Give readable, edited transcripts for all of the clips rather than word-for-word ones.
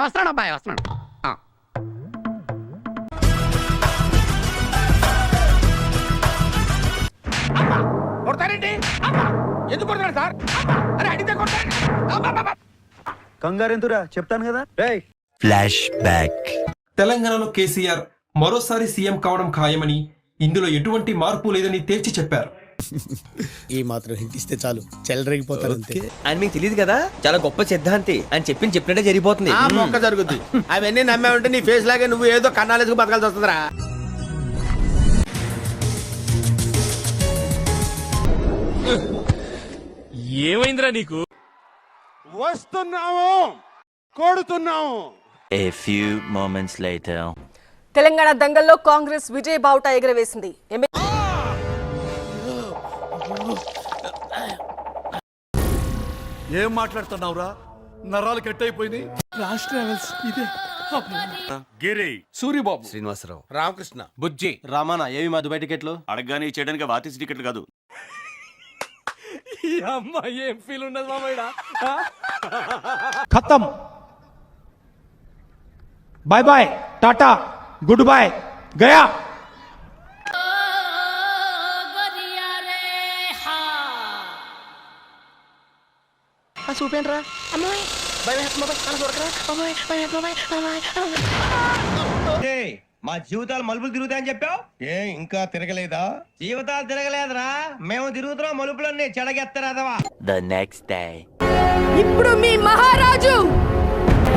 వస్తున్నాడు అబ్బాయి వస్తున్నాడు. కొడతారేంటి? ఎందుకు కొడతారు సార్? అరే అడిగితే కొడతారు. కంగారెంతురా చెప్తాను కదా. Flash back. తెలంగాణలో కేసీఆర్ మరోసారి సీఎం కావడం ఖాయమని, ఇందులో ఎటువంటి మార్పు లేదని తేల్చి చెప్పారు. ఈ మాత్రం హింట్ ఇస్తే చాలు చెలరేగిపోతారు అంతే. అని మీకు తెలియదు కదా, చాలా గొప్ప సిద్ధాంతి అని చెప్పినట్టే జరిగిపోతుంది. ఆ మొక్క జరుగుద్ది. అవన్నీ నమ్మే ఉంటే నీ ఫేస్ లాగే నువ్వు ఏదో కన్నాలేసుకు బతకాల్సి వస్తుందిరా. ఏమైందిరా నీకు? వస్తున్నాము, కొడుతున్నాము. A few moments later. Telangana దంగల్లో Congress Vijay బావుటా ఎగరవేసింది. ఏం మాట్లాడుతున్నావురా? నరాలు కట్ అయిపోయింది. రాష్ట్ర ట్రావెల్స్ ఇదే. గిరి, సూరిబాబు, శ్రీనివాసరావు, రామకృష్ణ, బుజ్జి, రామానా ఏవి మా దుబాయ్ టికెట్లు అడగగానే చేయడానికి వాతిసి టికెట్లు కాదు. ఈ అమ్మాయి ఏం ఫీల్ ఉన్నది మామయ్య? ఖతం. బాయ్ బాయ్, టాటా, గుడ్ బాయ్, గయా. చూపేంట్రా అమ్మాయి మా జీవితాలు మలుపులు తిరుగుతాయని చెప్పావు. ఏ ఇంకా తిరగలేదా? జీవితాలు తిరగలేదురా, మేము తిరుగుతున్నాం మలుపులన్నీ చెడగెత్తరాదవా. The next day. ఇప్పుడు మీ మహారాజు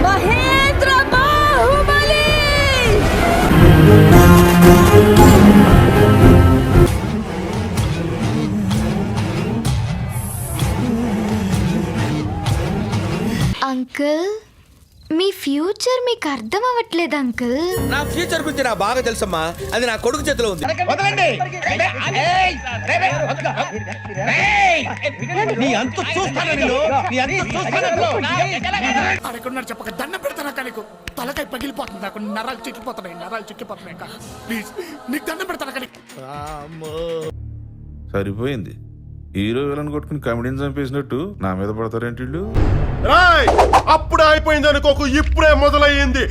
మహేంద్ర బాహుబలి. అంకుల్, మీ ఫ్యూచర్ మీకు అర్థం అవ్వట్లేదు అంకుల్. నా ఫ్యూచర్ గురించి నాకు బాగా తెలుసమ్మా. అది నా కొడుకు చేతిలో ఉంది. వదలండి. నీ అంత చూస్తాను నేను, నీ అంత చూస్తాను. అడగకున్నాడు చెప్పక దండం పెడతాను. నీకు తలకాయ పగిలిపోతుంది, నాకు నరాలు చిక్కిపోతున్నాయి. ప్లీజ్ నీకు దండం పెడతాను. సరిపోయింది. హీరో విలన్ కొట్టుకుని కమెడీని చంపేసినట్టు నా మీద పడతారేంటి వీళ్ళు? అప్పుడే అయిపోయింది అనుకోకు, ఇప్పుడే మొదలయ్యింది.